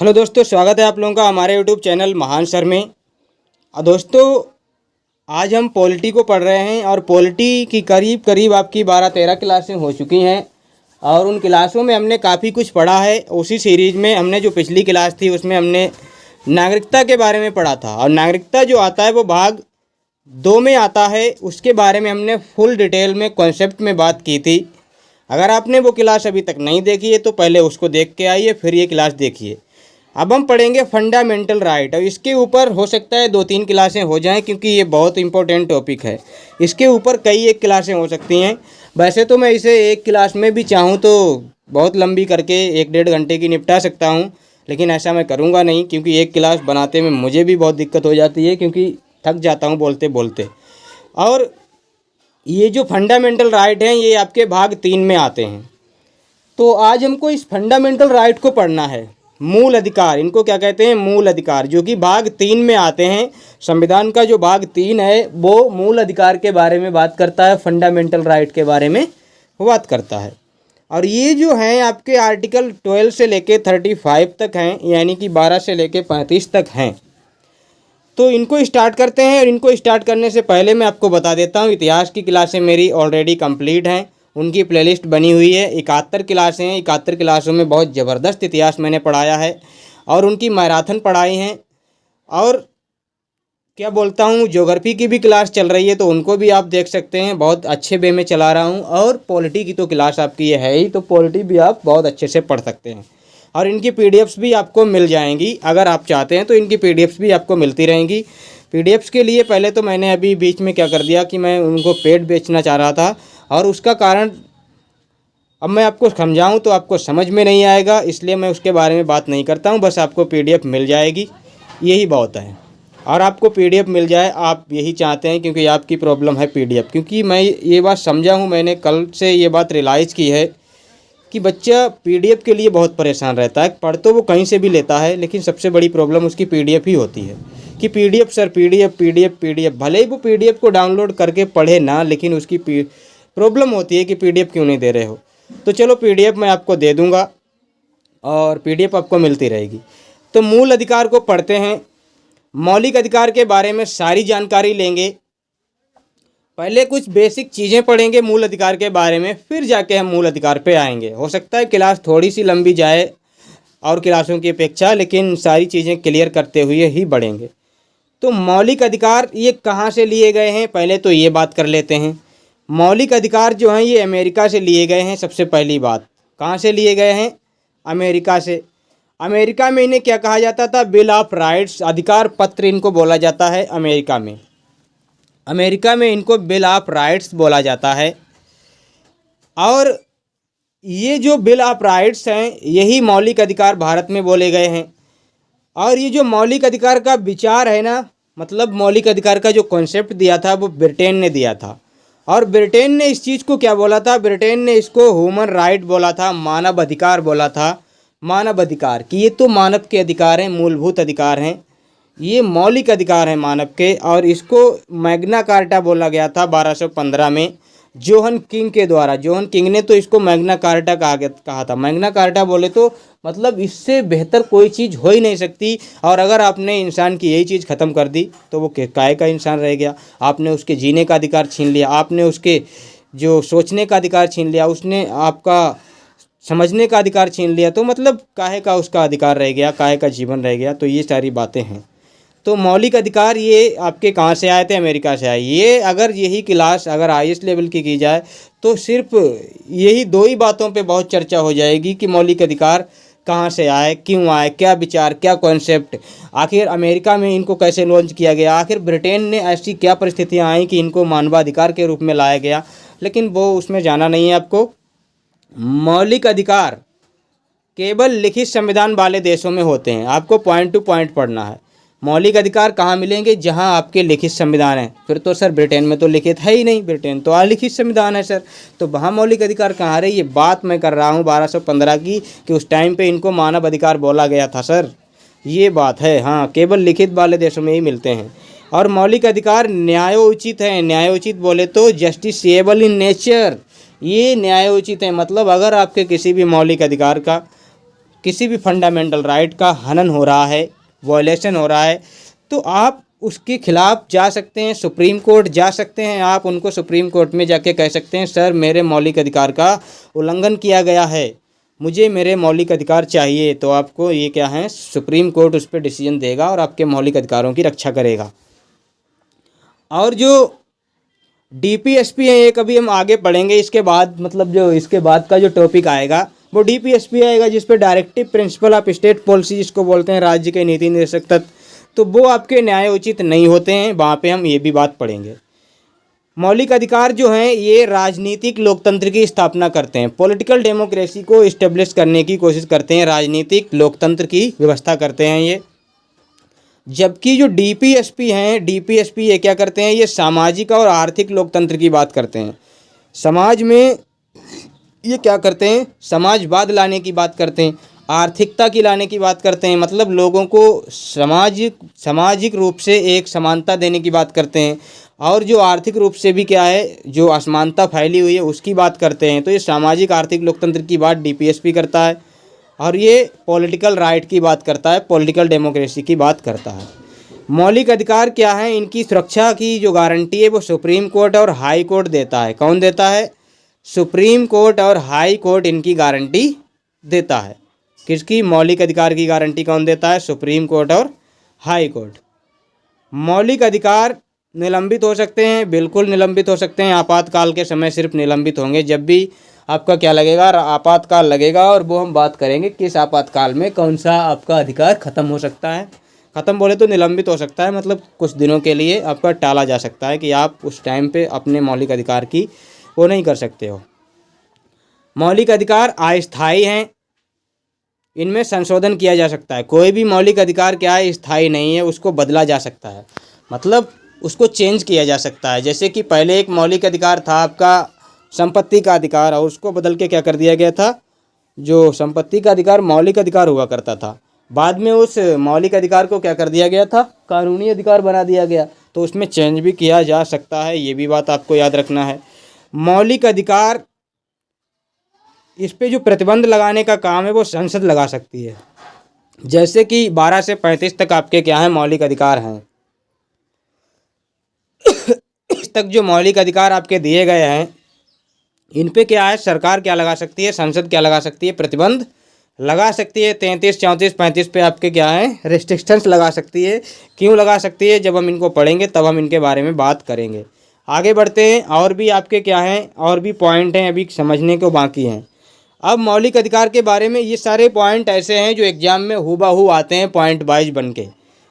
Hello दोस्तों, स्वागत है आप लोगों का हमारे यूट्यूब चैनल महान सर में। दोस्तों, आज हम पॉलिटी को पढ़ रहे हैं और पॉलिटी की करीब करीब आपकी 12-13 क्लासें हो चुकी हैं और उन क्लासों में हमने काफ़ी कुछ पढ़ा है। उसी सीरीज़ में हमने जो पिछली क्लास थी उसमें हमने नागरिकता के बारे में पढ़ा था और नागरिकता जो आता है वो भाग 2 में आता है। उसके बारे में हमने फुल डिटेल में कॉन्सेप्ट में बात की थी। अगर आपने वो क्लास अभी तक नहीं देखी है तो पहले उसको देख के आइए, फिर ये क्लास देखिए। अब हम पढ़ेंगे फंडामेंटल राइट और इसके ऊपर हो सकता है 2-3 क्लासें हो जाएं क्योंकि ये बहुत इंपॉर्टेंट टॉपिक है। इसके ऊपर कई एक क्लासें हो सकती हैं। वैसे तो मैं इसे एक क्लास में भी चाहूँ तो बहुत लंबी करके 1-1.5 घंटे की निपटा सकता हूँ, लेकिन ऐसा मैं करूँगा नहीं क्योंकि एक क्लास बनाते में मुझे भी बहुत दिक्कत हो जाती है क्योंकि थक जाता हूँ बोलते बोलते। और ये जो फंडामेंटल राइट हैं ये आपके भाग 3 में आते हैं। तो आज हमको इस फंडामेंटल राइट को पढ़ना है। मूल अधिकार, इनको क्या कहते हैं? मूल अधिकार, जो कि भाग 3 में आते हैं। संविधान का जो भाग 3 है वो मूल अधिकार के बारे में बात करता है, फंडामेंटल राइट के बारे में बात करता है। और ये जो हैं आपके आर्टिकल 12 से लेके 35 तक हैं, यानी कि 12 से लेके 35 तक हैं। तो इनको स्टार्ट करते हैं और इनको स्टार्ट करने से पहले मैं आपको बता देता हूँ इतिहास की क्लासें मेरी ऑलरेडी कंप्लीट हैं। उनकी प्लेलिस्ट बनी हुई है। 71 क्लासें हैं। 71 क्लासों में बहुत ज़बरदस्त इतिहास मैंने पढ़ाया है और उनकी मैराथन पढ़ाई हैं। और क्या बोलता हूँ, ज्योग्राफी की भी क्लास चल रही है तो उनको भी आप देख सकते हैं। बहुत अच्छे वे में चला रहा हूँ। और पॉलिटी की तो क्लास आपकी ये है ही, तो पॉलिटी भी आप बहुत अच्छे से पढ़ सकते हैं। और इनकी पीडीएफ्स भी आपको मिल जाएंगी। अगर आप चाहते हैं तो इनकी पीडीएफ्स भी आपको मिलती रहेंगी। पीडीएफ्स के लिए पहले तो मैंने अभी बीच में क्या कर दिया कि मैं उनको पेड बेचना चाह रहा था और उसका कारण अब मैं आपको समझाऊं तो आपको समझ में नहीं आएगा, इसलिए मैं उसके बारे में बात नहीं करता हूं। बस आपको पीडीएफ मिल जाएगी, यही बहुत है। और आपको पीडीएफ मिल जाए, आप यही चाहते हैं क्योंकि आपकी प्रॉब्लम है पीडीएफ। क्योंकि मैं ये बात समझा हूँ, मैंने कल से ये बात रियलाइज़ की है कि बच्चा पीडीएफ के लिए बहुत परेशान रहता है। पढ़ तो वो कहीं से भी लेता है लेकिन सबसे बड़ी प्रॉब्लम उसकी पीडीएफ ही होती है कि PDF sir, PDF PDF PDF. भले ही वो पीडीएफ को डाउनलोड करके पढ़े ना, लेकिन उसकी प्रॉब्लम होती है कि पीडीएफ क्यों नहीं दे रहे हो। तो चलो पीडीएफ मैं आपको दे दूंगा और पीडीएफ आपको मिलती रहेगी। तो मूल अधिकार को पढ़ते हैं। मौलिक अधिकार के बारे में सारी जानकारी लेंगे। पहले कुछ बेसिक चीज़ें पढ़ेंगे मूल अधिकार के बारे में, फिर जाके हम मूल अधिकार पे आएंगे। हो सकता है क्लास थोड़ी सी लंबी जाए और क्लासों की अपेक्षा, लेकिन सारी चीज़ें क्लियर करते हुए ही बढ़ेंगे। तो मौलिक अधिकार ये कहाँ से लिए गए हैं, पहले तो ये बात कर लेते हैं। मौलिक अधिकार जो हैं ये अमेरिका से लिए गए हैं। सबसे पहली बात, कहाँ से लिए गए हैं? अमेरिका से। अमेरिका में इन्हें क्या कहा जाता था? बिल ऑफ राइट्स, अधिकार पत्र इनको बोला जाता है। अमेरिका में इनको बिल ऑफ राइट्स बोला जाता है। और ये जो बिल ऑफ राइट्स हैं यही मौलिक अधिकार भारत में बोले गए हैं। और ये जो मौलिक अधिकार का विचार है ना, मतलब मौलिक अधिकार का जो कॉन्सेप्ट दिया था वो ब्रिटेन ने दिया था। और ब्रिटेन ने इस चीज़ को क्या बोला था? ब्रिटेन ने इसको ह्यूमन राइट बोला था, मानव अधिकार बोला था। मानव अधिकार कि ये तो मानव के अधिकार हैं, मूलभूत अधिकार हैं, ये मौलिक अधिकार हैं मानव के। और इसको मैग्ना कार्टा बोला गया था 1215 में जोहन किंग के द्वारा। जोहन किंग ने तो इसको मैग्ना कार्टा कहा था। मैग्ना कार्टा बोले तो मतलब इससे बेहतर कोई चीज़ हो ही नहीं सकती। और अगर आपने इंसान की यही चीज़ ख़त्म कर दी तो वो काय का इंसान रह गया। आपने उसके जीने का अधिकार छीन लिया, आपने उसके जो सोचने का अधिकार छीन लिया, उसने आपका समझने का अधिकार छीन लिया, तो मतलब काहे का उसका अधिकार रह गया, काहे का जीवन रह गया। तो ये सारी बातें हैं। तो मौलिक अधिकार ये आपके कहाँ से आए थे? अमेरिका से आए। ये अगर यही क्लास अगर हाईएस्ट लेवल की जाए तो सिर्फ यही 2 ही बातों पे बहुत चर्चा हो जाएगी कि मौलिक अधिकार कहाँ से आए, क्यों आए, क्या विचार, क्या कॉन्सेप्ट, आखिर अमेरिका में इनको कैसे लॉन्च किया गया, आखिर ब्रिटेन ने ऐसी क्या परिस्थितियाँ आई कि इनको मानवाधिकार के रूप में लाया गया। लेकिन वो उसमें जाना नहीं है आपको। मौलिक अधिकार केवल लिखित संविधान वाले देशों में होते हैं। आपको पॉइंट टू पॉइंट पढ़ना है। मौलिक अधिकार कहाँ मिलेंगे? जहाँ आपके लिखित संविधान है। फिर तो सर ब्रिटेन में तो लिखित है ही नहीं, ब्रिटेन तो अलिखित संविधान है सर, तो वहाँ मौलिक अधिकार कहाँ रहे? ये बात मैं कर रहा हूँ 1215 की कि उस टाइम पे इनको मानव अधिकार बोला गया था सर, ये बात है। हाँ, केवल लिखित वाले देशों में ही मिलते हैं। और मौलिक अधिकार न्यायोचित है। न्यायोचित बोले तो जस्टिसेबल इन नेचर, ये न्यायोचित है। मतलब अगर आपके किसी भी मौलिक अधिकार का किसी भी फंडामेंटल राइट का हनन हो रहा है, वॉयलेशन हो रहा है, तो आप उसके खिलाफ जा सकते हैं, सुप्रीम कोर्ट जा सकते हैं। आप उनको सुप्रीम कोर्ट में जाके कह सकते हैं, सर मेरे मौलिक अधिकार का उल्लंघन किया गया है, मुझे मेरे मौलिक अधिकार चाहिए। तो आपको ये क्या है, सुप्रीम कोर्ट उस पर डिसीजन देगा और आपके मौलिक अधिकारों की रक्षा करेगा। और जो डीपीएसपी है, ये कभी हम आगे पढ़ेंगे, इसके बाद मतलब जो इसके बाद का जो टॉपिक आएगा वो डीपीएसपी आएगा, जिस पे directive principle of state policy जिसको बोलते हैं, राज्य के नीति निर्देशक तत्व, तो वो आपके न्याय उचित नहीं होते हैं, वहाँ पे हम ये भी बात पढ़ेंगे। मौलिक अधिकार जो हैं ये राजनीतिक लोकतंत्र की स्थापना करते हैं, पॉलिटिकल डेमोक्रेसी को इस्टेब्लिश करने की कोशिश करते हैं, राजनीतिक लोकतंत्र की व्यवस्था करते हैं ये। जबकि जो डीपीएसपी हैं, डीपीएसपी ये क्या करते हैं, ये सामाजिक और आर्थिक लोकतंत्र की बात करते हैं। समाज में ये क्या करते हैं, समाजवाद लाने की बात करते हैं, आर्थिकता की लाने की बात करते हैं, मतलब लोगों को सामाजिक रूप से एक समानता देने की बात करते हैं, और जो आर्थिक रूप से भी क्या है, जो असमानता फैली हुई है उसकी बात करते हैं। तो ये सामाजिक आर्थिक लोकतंत्र की बात डीपीएसपी करता है, और ये पॉलिटिकल राइट की बात करता है, पॉलिटिकल डेमोक्रेसी की बात करता है। मौलिक अधिकार क्या है, इनकी सुरक्षा की जो गारंटी है वो सुप्रीम कोर्ट और हाई कोर्ट देता है। कौन देता है, सुप्रीम कोर्ट और हाई कोर्ट इनकी गारंटी देता है। किसकी, मौलिक अधिकार की गारंटी कौन देता है, सुप्रीम कोर्ट और हाई कोर्ट। मौलिक अधिकार निलंबित हो सकते हैं, बिल्कुल निलंबित हो सकते हैं, आपातकाल के समय सिर्फ निलंबित होंगे, जब भी आपका क्या लगेगा, आपातकाल लगेगा, और वो हम बात करेंगे किस आपातकाल में कौन सा आपका अधिकार ख़त्म हो सकता है। ख़त्म बोले तो निलंबित हो सकता है, मतलब कुछ दिनों के लिए आपका टाला जा सकता है कि आप उस टाइम पे अपने मौलिक अधिकार की वो नहीं कर सकते हो। मौलिक अधिकार अस्थायी हैं, इनमें संशोधन किया जा सकता है। कोई भी मौलिक अधिकार क्या है, स्थायी नहीं है, उसको बदला जा सकता है, मतलब उसको चेंज किया जा सकता है। जैसे कि पहले एक मौलिक अधिकार था आपका संपत्ति का अधिकार, और उसको बदल के क्या कर दिया गया था, जो संपत्ति का अधिकार मौलिक अधिकार हुआ करता था, बाद में उस मौलिक अधिकार को क्या कर दिया गया था, कानूनी अधिकार बना दिया गया। तो उसमें चेंज भी किया जा सकता है, ये भी बात आपको याद रखना है। मौलिक अधिकार, इस पे जो प्रतिबंध लगाने का काम है वो संसद लगा सकती है। जैसे कि 12 से 35 तक आपके क्या है, मौलिक अधिकार हैं। इस तक जो मौलिक अधिकार आपके दिए गए हैं, इन पे क्या है, सरकार क्या लगा सकती है, संसद क्या लगा सकती है, प्रतिबंध लगा सकती है। 33, 34, 35 पे आपके क्या है, रेस्ट्रिक्शंस लगा सकती है। क्यों लगा सकती है, जब हम इनको पढ़ेंगे तब हम इनके बारे में बात करेंगे। आगे बढ़ते हैं, और भी आपके क्या हैं, और भी पॉइंट हैं अभी समझने को बाकी हैं। अब मौलिक अधिकार के बारे में ये सारे पॉइंट ऐसे हैं जो एग्जाम में हूबहू आते हैं पॉइंट वाइज बन के,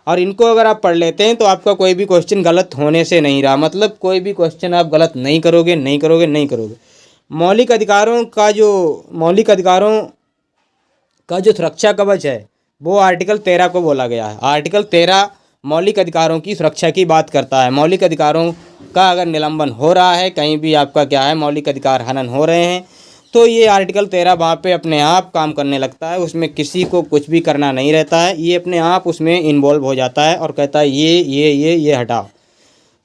और इनको अगर आप पढ़ लेते हैं तो आपका कोई भी क्वेश्चन गलत होने से नहीं रहा, मतलब कोई भी क्वेश्चन आप गलत नहीं करोगे, नहीं करोगे, नहीं करोगे। मौलिक अधिकारों का जो सुरक्षा कवच है वो आर्टिकल 13 को बोला गया है। आर्टिकल 13 मौलिक अधिकारों की सुरक्षा की बात करता है। मौलिक अधिकारों का अगर निलंबन हो रहा है, कहीं भी आपका क्या है, मौलिक अधिकार हनन हो रहे हैं, तो ये आर्टिकल 13 वहाँ पे अपने आप काम करने लगता है। उसमें किसी को कुछ भी करना नहीं रहता है, ये अपने आप उसमें इन्वॉल्व हो जाता है और कहता है ये हटाओ।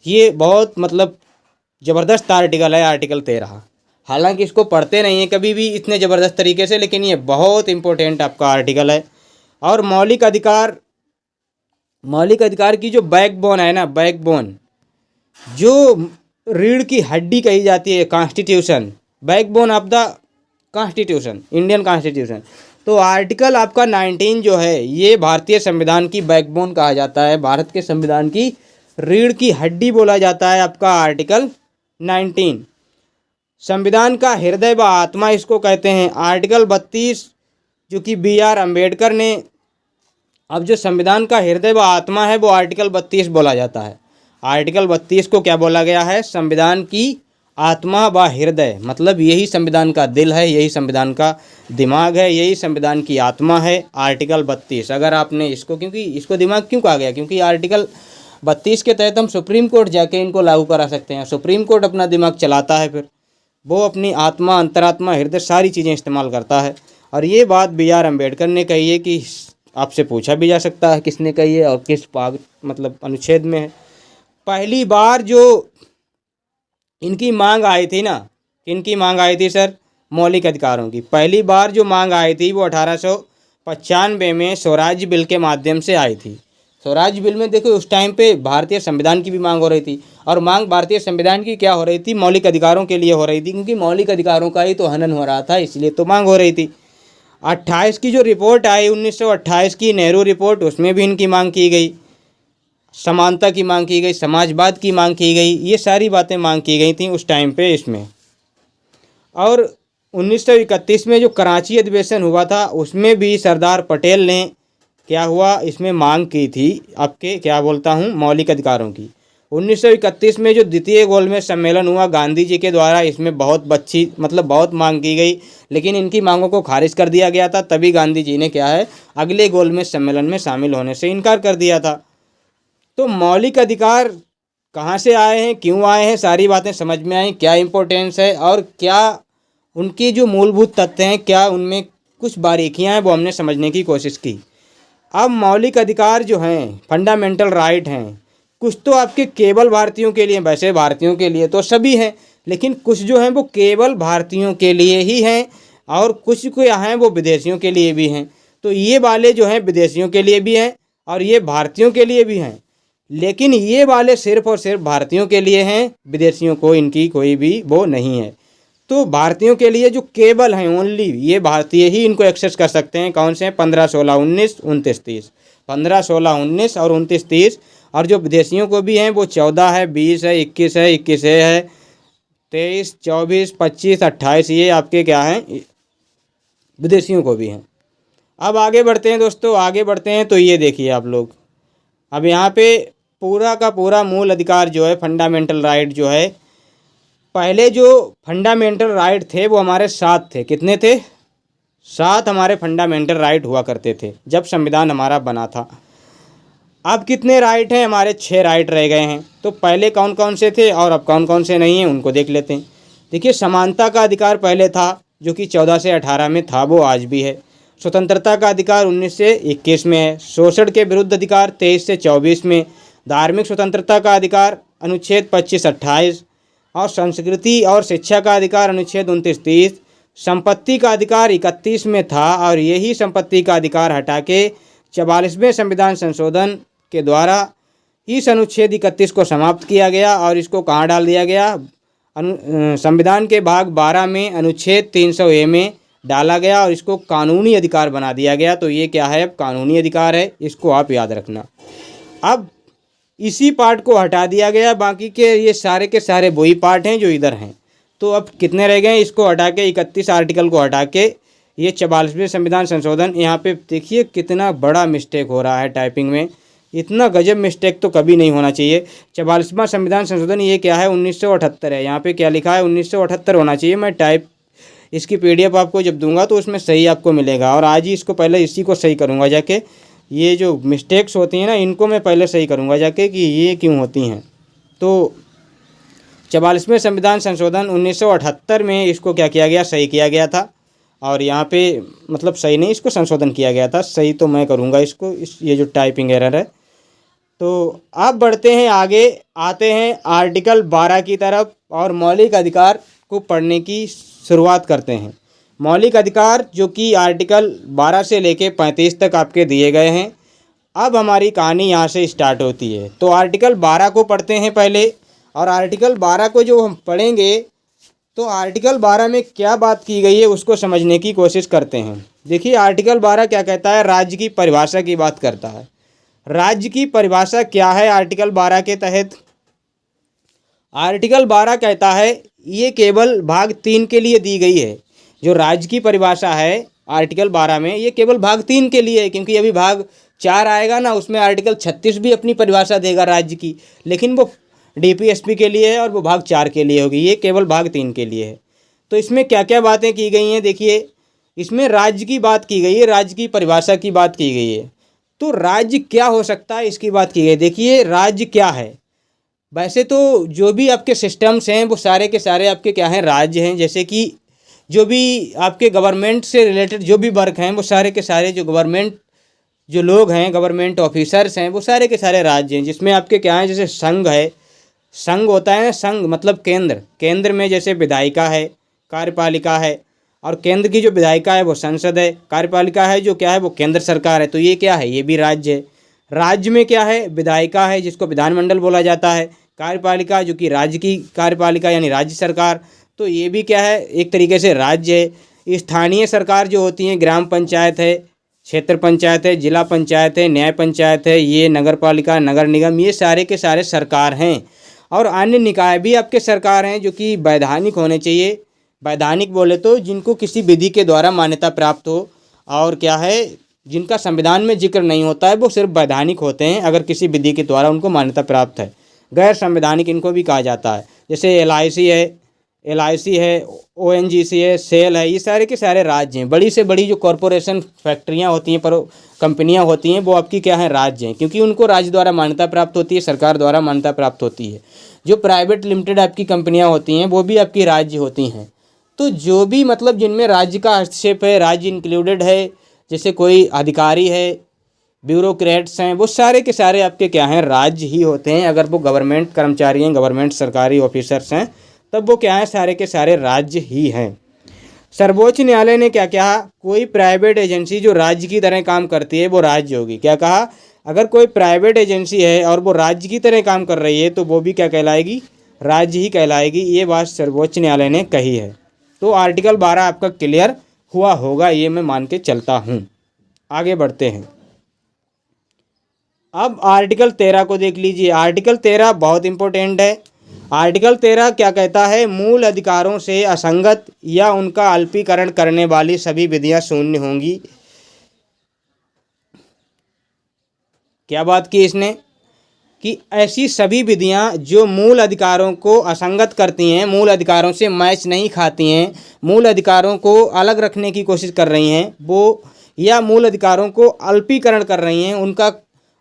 ये बहुत मतलब ज़बरदस्त आर्टिकल है आर्टिकल 13। हालांकि इसको पढ़ते नहीं हैं कभी भी इतने ज़बरदस्त तरीके से, लेकिन ये बहुत इम्पोर्टेंट आपका आर्टिकल है। और मौलिक अधिकार की जो बैकबोन है ना, बैकबोन जो रीढ़ की हड्डी कही जाती है, constitution, backbone of the constitution, Indian constitution. तो आर्टिकल आपका 19 जो है ये भारतीय संविधान की बैकबोन कहा जाता है, भारत के संविधान की रीढ़ की हड्डी बोला जाता है आपका आर्टिकल 19। संविधान का हृदय व आत्मा इसको कहते हैं। आर्टिकल 32 जो कि BR अम्बेडकर ने, अब जो संविधान का हृदय व आत्मा है वो आर्टिकल 32 बोला जाता है। आर्टिकल 32 को क्या बोला गया है, संविधान की आत्मा व हृदय, मतलब यही संविधान का दिल है, यही संविधान का दिमाग है, यही संविधान की आत्मा है। आर्टिकल 32 अगर आपने इसको, क्योंकि इसको दिमाग क्यों कहा गया, क्योंकि आर्टिकल 32 के तहत हम सुप्रीम कोर्ट जाके इनको लागू करा सकते हैं। सुप्रीम कोर्ट अपना दिमाग चलाता है, फिर वो अपनी आत्मा, अंतरात्मा, हृदय सारी चीज़ें इस्तेमाल करता है। और ये बात BR अम्बेडकर ने कही है कि आपसे पूछा भी जा सकता है किसने कही है और किस मतलब अनुच्छेद में है। पहली बार जो इनकी मांग आई थी ना, इनकी मांग आई थी सर, मौलिक अधिकारों की पहली बार जो मांग आई थी वो 18 95 में स्वराज बिल के माध्यम से आई थी। स्वराज बिल में देखो उस टाइम पे भारतीय संविधान की भी मांग हो रही थी, और मांग भारतीय संविधान की क्या हो रही थी, मौलिक अधिकारों के लिए हो रही थी, क्योंकि मौलिक अधिकारों का ही तो हनन हो रहा था, इसलिए तो मांग हो रही थी। 28 की जो रिपोर्ट आई 1928 की नेहरू रिपोर्ट, उसमें भी इनकी मांग की गई, समानता की मांग की गई, समाजवाद की मांग की गई, ये सारी बातें मांग की गई थी उस टाइम पे इसमें। और 1931 में जो कराची अधिवेशन हुआ था उसमें भी सरदार पटेल ने क्या हुआ, इसमें मांग की थी आपके क्या बोलता हूँ मौलिक अधिकारों की। 1931 में जो द्वितीय गोलमेज सम्मेलन हुआ गांधी जी के द्वारा, इसमें बहुत अच्छी मतलब बहुत मांग की गई, लेकिन इनकी मांगों को खारिज कर दिया गया था। तभी गांधी जी ने क्या है अगले गोलमेज सम्मेलन में शामिल होने से इनकार कर दिया था। तो मौलिक अधिकार कहाँ से आए हैं, क्यों आए हैं, सारी बातें समझ में आई, क्या इम्पोर्टेंस है और क्या उनकी जो मूलभूत तथ्य हैं, क्या उनमें कुछ बारीकियां हैं, वो हमने समझने की कोशिश की। अब मौलिक अधिकार जो हैं, फंडामेंटल राइट हैं, कुछ तो आपके केवल भारतीयों के लिए, वैसे भारतीयों के लिए तो सभी हैं, लेकिन कुछ जो हैं वो केवल भारतीयों के लिए ही हैं, और कुछ को यहाँ हैं वो विदेशियों के लिए भी हैं। तो ये वाले जो हैं विदेशियों के लिए भी हैं और ये भारतीयों के लिए भी हैं, लेकिन ये वाले सिर्फ और सिर्फ भारतीयों के लिए हैं, विदेशियों को इनकी कोई भी वो नहीं है। तो भारतीयों के लिए जो केबल हैं ओनली, ये भारतीय ही इनको एक्सेस कर सकते हैं। कौन से हैं? 15, 16, 19, 29, 30, 15, 16, 19 और 29, 30। और जो विदेशियों को भी हैं वो 14 है, 20 है, 21 है, 21 है, 23, 24, 25, 28, ये आपके क्या हैं विदेशियों को भी हैं। अब आगे बढ़ते हैं दोस्तों, आगे बढ़ते हैं तो ये देखिए आप लोग, अब यहाँ पे पूरा का पूरा मूल अधिकार जो है, फंडामेंटल राइट जो है, पहले जो फंडामेंटल राइट थे वो हमारे 7 थे। कितने थे? 7 हमारे फंडामेंटल राइट हुआ करते थे जब संविधान हमारा बना था। अब कितने राइट हैं? हमारे 6 राइट रह गए हैं। तो पहले कौन कौन से थे और अब कौन कौन से नहीं हैं उनको देख लेते हैं। देखिए, समानता का अधिकार पहले था जो कि 14 से 18 में था, वो आज भी है। स्वतंत्रता का अधिकार 19 से 21 में है। शोषण के विरुद्ध अधिकार 23 से 24 में। धार्मिक स्वतंत्रता का अधिकार अनुच्छेद 25-28, और संस्कृति और शिक्षा का अधिकार अनुच्छेद 29-30। संपत्ति का अधिकार 31 में था, और यही संपत्ति का अधिकार हटा के 44वें संविधान संशोधन के द्वारा इस अनुच्छेद 31 को समाप्त किया गया। और इसको कहाँ डाल दिया गया? संविधान के भाग 12 में अनुच्छेद 300A में डाला गया, और इसको कानूनी अधिकार बना दिया गया। तो ये क्या है? अब कानूनी अधिकार है, इसको आप याद रखना। अब इसी पार्ट को हटा दिया गया, बाकी के ये सारे के सारे वही पार्ट हैं जो इधर हैं। तो अब कितने रह गए? इसको हटा के 31 आर्टिकल को हटा के ये 44वें संविधान संशोधन। यहाँ पे देखिए कितना बड़ा मिस्टेक हो रहा है टाइपिंग में, इतना गजब मिस्टेक तो कभी नहीं होना चाहिए। 44वां संविधान संशोधन ये क्या है? 1978 है। यहाँ पे क्या लिखा है? 1978 होना चाहिए। मैं टाइप इसकी PDF आपको जब दूंगा तो उसमें सही आपको मिलेगा, और आज ही इसको पहले इसी को सही करूँगा जाके। ये जो मिस्टेक्स होती हैं ना, इनको मैं पहले सही करूँगा जाके कि ये क्यों होती हैं। तो 44वें संविधान संशोधन 1978 में इसको क्या किया गया? सही किया गया था। और यहाँ पे मतलब सही नहीं, इसको संशोधन किया गया था, सही तो मैं करूँगा इसको, ये जो टाइपिंग एरर है। तो अब बढ़ते हैं आगे, आते हैं आर्टिकल 12 की तरफ और मौलिक अधिकार को पढ़ने की शुरुआत करते हैं। मौलिक अधिकार जो कि आर्टिकल 12 से लेके 35 तक आपके दिए गए हैं। अब हमारी कहानी यहाँ से स्टार्ट होती है। तो आर्टिकल 12 को पढ़ते हैं पहले, और आर्टिकल 12 को जो हम पढ़ेंगे तो आर्टिकल 12 में क्या बात की गई है उसको समझने की कोशिश करते हैं। देखिए, आर्टिकल 12 क्या कहता है? राज्य की परिभाषा की बात करता है। राज्य की परिभाषा क्या है आर्टिकल 12 के तहत? आर्टिकल 12 कहता है, ये केवल भाग 3 के लिए दी गई है। जो राज्य की परिभाषा है आर्टिकल 12 में, ये केवल भाग 3 के लिए है, क्योंकि अभी भाग 4 आएगा ना, उसमें आर्टिकल 36 भी अपनी परिभाषा देगा राज्य की, लेकिन वो DPSP के लिए है और वो भाग 4 के लिए होगी। ये केवल भाग 3 के लिए है। तो इसमें क्या क्या बातें की गई हैं? देखिए, इसमें राज्य की बात की गई है, राज्य की परिभाषा की बात की गई है। तो राज्य क्या हो सकता है इसकी बात की गई। देखिए, राज्य क्या है? वैसे तो जो भी आपके सिस्टम्स हैं वो सारे के सारे आपके क्या हैं? राज्य हैं। जैसे कि जो भी आपके गवर्नमेंट से रिलेटेड जो भी वर्क हैं वो सारे के सारे जो गवर्नमेंट जो लोग हैं, गवर्नमेंट ऑफिसर्स हैं, वो सारे के सारे राज्य हैं। जिसमें आपके क्या हैं? जैसे संघ है, संघ होता है ना, संघ मतलब केंद्र, केंद्र में जैसे विधायिका है, कार्यपालिका है, और केंद्र की जो विधायिका है वो संसद है, कार्यपालिका है जो क्या है वो केंद्र सरकार है। तो ये क्या है, ये भी राज्य है। राज्य में क्या है, विधायिका है जिसको विधानमंडल बोला जाता है, कार्यपालिका जो कि राज्य की कार्यपालिका यानी राज्य सरकार, तो ये भी क्या है, एक तरीके से राज्य है। स्थानीय सरकार जो होती हैं, ग्राम पंचायत है, क्षेत्र पंचायत है, जिला पंचायत है, न्याय पंचायत है, ये नगर पालिका, नगर निगम, ये सारे के सारे सरकार हैं। और अन्य निकाय भी आपके सरकार हैं जो कि वैधानिक होने चाहिए। वैधानिक बोले तो जिनको किसी विधि के द्वारा मान्यता प्राप्त हो, और क्या है, जिनका संविधान में जिक्र नहीं होता है वो सिर्फ वैधानिक होते हैं अगर किसी विधि के द्वारा उनको मान्यता प्राप्त है। गैर संवैधानिक इनको भी कहा जाता है, जैसे LIC है, ONGC है, सेल है, ये सारे के सारे राज्य हैं। बड़ी से बड़ी जो कॉरपोरेशन फैक्ट्रियाँ होती हैं, पर कंपनियाँ होती हैं, वो आपकी क्या है, राज्य हैं, क्योंकि उनको राज्य द्वारा मान्यता प्राप्त होती है, सरकार द्वारा मान्यता प्राप्त होती है। जो प्राइवेट लिमिटेड आपकी कंपनियाँ होती हैं वो भी आपकी राज्य होती हैं। तो जो भी मतलब जिनमें राज्य का हस्तक्षेप है, राज्य इंक्लूडेड है, जैसे कोई अधिकारी है, ब्यूरोक्रेट्स हैं, वो सारे के सारे आपके क्या हैं, राज्य ही होते हैं। अगर वो गवर्नमेंट कर्मचारी हैं, गवर्नमेंट सरकारी ऑफिसर्स हैं, तब वो क्या है, सारे के सारे राज्य ही हैं। सर्वोच्च न्यायालय ने क्या कहा, कोई प्राइवेट एजेंसी जो राज्य की तरह काम करती है वो राज्य होगी। क्या कहा, अगर कोई प्राइवेट एजेंसी है और वो राज्य की तरह काम कर रही है तो वो भी क्या कहलाएगी, राज्य ही कहलाएगी। ये बात सर्वोच्च न्यायालय ने कही है। तो आर्टिकल 12 आपका क्लियर हुआ होगा, ये मैं मान के चलता हूँ। आगे बढ़ते हैं। अब आर्टिकल 13 को देख लीजिए। आर्टिकल 13 बहुत इंपॉर्टेंट है। आर्टिकल 13 क्या कहता है, मूल अधिकारों से असंगत या उनका अल्पीकरण करने वाली सभी विधियां शून्य होंगी। क्या बात की इसने, कि ऐसी सभी विधियां जो मूल अधिकारों को असंगत करती हैं, मूल अधिकारों से मैच नहीं खाती हैं, मूल अधिकारों को अलग रखने की कोशिश कर रही हैं वो, या मूल अधिकारों को अल्पीकरण कर रही हैं,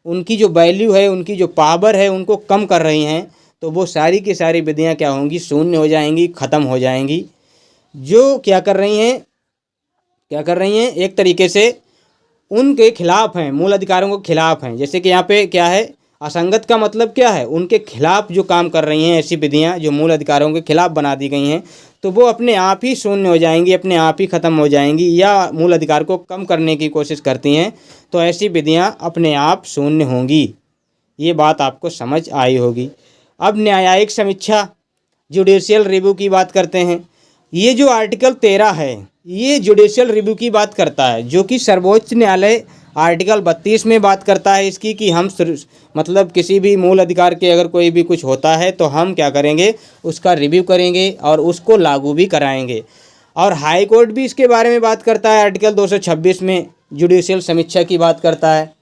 उनकी जो वैल्यू है, उनकी जो पावर है, उनको कम कर रही हैं, तो वो सारी की सारी विधियां क्या होंगी, शून्य हो जाएंगी, ख़त्म हो जाएंगी। जो क्या कर रही हैं, एक तरीके से उनके खिलाफ हैं, मूल अधिकारों के खिलाफ हैं। जैसे कि यहाँ पे क्या है, असंगत का मतलब क्या है, उनके खिलाफ जो काम कर रही हैं, ऐसी विधियां जो मूल अधिकारों के खिलाफ बना दी गई हैं, तो वो अपने आप ही शून्य हो जाएंगी, अपने आप ही ख़त्म हो जाएंगी, या मूल अधिकार को कम करने की कोशिश करती हैं, तो ऐसी विधियां अपने आप शून्य होंगी। ये बात आपको समझ आई होगी। अब न्यायिक समीक्षा, जुडिशियल रिव्यू की बात करते हैं। ये जो आर्टिकल 13 है ये जुडिशियल रिव्यू की बात करता है, जो कि सर्वोच्च न्यायालय आर्टिकल 32 में बात करता है इसकी, कि हम मतलब किसी भी मूल अधिकार के अगर कोई भी कुछ होता है तो हम क्या करेंगे, उसका रिव्यू करेंगे और उसको लागू भी कराएंगे। और हाई कोर्ट भी इसके बारे में बात करता है, आर्टिकल 226 में जुडिशियल समीक्षा की बात करता है।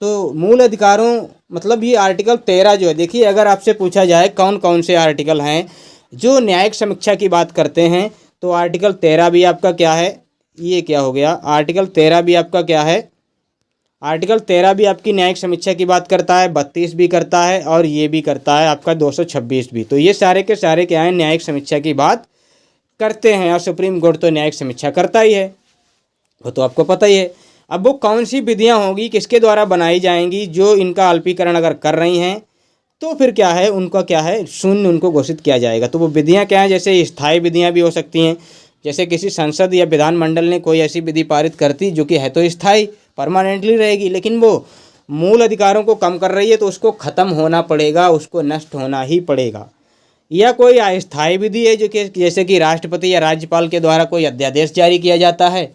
तो मूल अधिकारों मतलब ये आर्टिकल 13 जो है, देखिए अगर आपसे पूछा जाए कौन कौन से आर्टिकल हैं जो न्यायिक समीक्षा की बात करते हैं, तो आर्टिकल 13 भी आपका क्या है, ये क्या हो गया, आर्टिकल 13 भी आपका क्या है, आर्टिकल 13 भी आपकी न्यायिक समीक्षा की बात करता है, 32 भी करता है और ये भी करता है आपका 226 भी। तो ये सारे के सारे क्या है, न्यायिक समीक्षा की बात करते हैं, और सुप्रीम कोर्ट तो न्यायिक समीक्षा करता ही है, वो तो आपको पता ही है। अब वो कौन सी विधियां होंगी, किसके द्वारा बनाई जाएंगी, जो इनका अल्पीकरण अगर कर रही हैं तो फिर क्या है, उनका क्या है, शून्य उनको घोषित किया जाएगा। तो वो विधियां क्या हैं, जैसे स्थायी विधियां भी हो सकती हैं, जैसे किसी संसद या विधानमंडल ने कोई ऐसी विधि पारित करती जो कि है तो स्थायी, परमानेंटली रहेगी, लेकिन वो मूल अधिकारों को कम कर रही है तो उसको ख़त्म होना पड़ेगा, उसको नष्ट होना ही पड़ेगा। या कोई अस्थायी विधि है जो कि जैसे कि राष्ट्रपति या राज्यपाल के द्वारा कोई अध्यादेश जारी किया जाता है,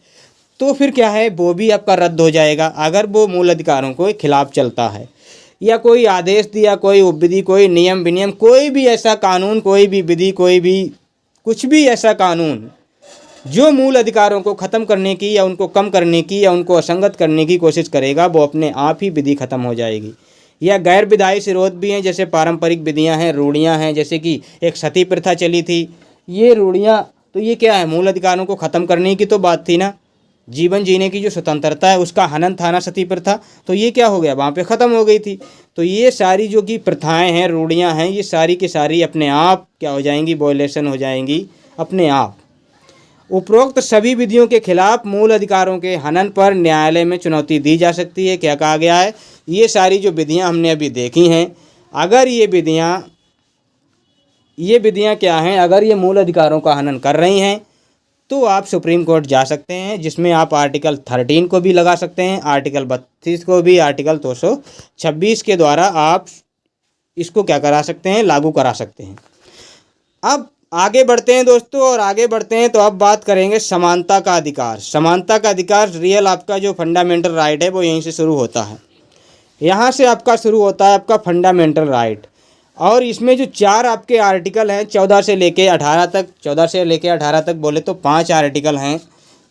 तो फिर क्या है, वो भी आपका रद्द हो जाएगा अगर वो मूल अधिकारों को खिलाफ चलता है। या कोई आदेश दिया, कोई उपविधि, कोई नियम विनियम, कोई भी ऐसा कानून, कोई भी विधि, कोई भी कुछ भी ऐसा कानून जो मूल अधिकारों को ख़त्म करने की या उनको कम करने की या उनको असंगत करने की कोशिश करेगा, वो अपने आप ही विधि ख़त्म हो जाएगी। या गैर विधायी विरोध भी हैं, जैसे पारंपरिक विधियां हैं, रूढ़ियां हैं, जैसे कि एक सती प्रथा चली थी, ये रूढ़ियां, तो ये क्या है, मूल अधिकारों को ख़त्म करने की तो बात थी ना, जीवन जीने की जो स्वतंत्रता है उसका हनन था ना सती प्रथा, तो ये क्या हो गया, वहाँ पे ख़त्म हो गई थी। तो ये सारी जो कि प्रथाएं हैं, रूढ़ियाँ हैं, ये सारी की सारी अपने आप क्या हो जाएंगी, वॉयलेशन हो जाएंगी अपने आप। उपरोक्त सभी विधियों के खिलाफ मूल अधिकारों के हनन पर न्यायालय में चुनौती दी जा सकती है। क्या कहा गया है, ये सारी जो विधियाँ हमने अभी देखी हैं, अगर ये विधियाँ क्या हैं, अगर ये मूल अधिकारों का हनन कर रही हैं तो आप सुप्रीम कोर्ट जा सकते हैं, जिसमें आप आर्टिकल 13 को भी लगा सकते हैं, आर्टिकल 32 को भी, आर्टिकल 226 के द्वारा आप इसको क्या करा सकते हैं, लागू करा सकते हैं। अब आगे बढ़ते हैं दोस्तों, और आगे बढ़ते हैं तो अब बात करेंगे समानता का अधिकार। समानता का अधिकार रियल आपका जो फंडामेंटल राइट है वो यहीं से शुरू होता है, यहाँ से आपका शुरू होता है आपका फंडामेंटल राइट। और इसमें जो 4 आपके आर्टिकल हैं 14 से लेके 18 तक, 14 से लेके 18 तक बोले तो 5 आर्टिकल हैं,